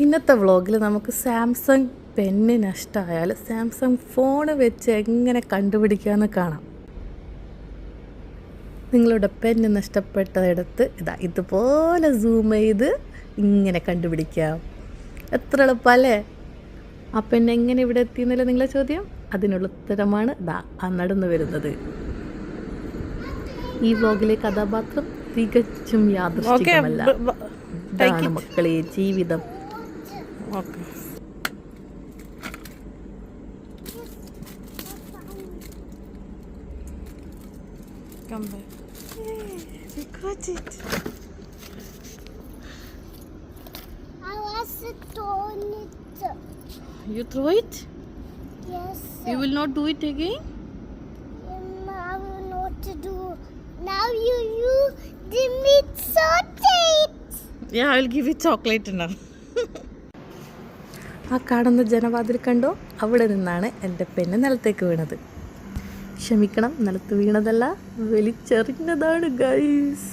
ഇന്നത്തെ വ്ളോഗിൽ നമുക്ക് സാംസങ് പെന്ന് നഷ്ടമായാൽ സാംസങ് ഫോൺ വെച്ച് എങ്ങനെ കണ്ടുപിടിക്കാമെന്ന് കാണാം. നിങ്ങളുടെ പെന്ന് നഷ്ടപ്പെട്ടയിടത്ത് ഇതുപോലെ സൂം ചെയ്ത് ഇങ്ങനെ കണ്ടുപിടിക്കാം. എത്ര എളുപ്പമല്ലേ? ആ പെണ്ണ് എങ്ങനെ ഇവിടെ എത്തിയെന്നല്ലേ നിങ്ങളെ ചോദ്യം. അതിനുള്ള ഉത്തരമാണ് ആ നടന്നു വരുന്നത്. ഈ വ്ളോഗിലെ കഥാപാത്രം തികച്ചും യാദൃശ്ചികമല്ല. ഇതാണ് മക്കളെ ജീവിതം. Come back. Hey, we got it. I was throwing it. You throw it? Yes. You will not do it again? I will not do. Now you give me chocolate. Yeah, I will give you chocolate now. ആ കാണുന്ന ജനവാതിൽ കണ്ടോ? അവിടെ നിന്നാണ് എൻ്റെ പെണ്ണ് നിലത്തേക്ക് വീണത്. ക്ഷമിക്കണം, നിലത്ത് വീണതല്ല, വലിച്ചെറിഞ്ഞതാണ് ഗൈസ്.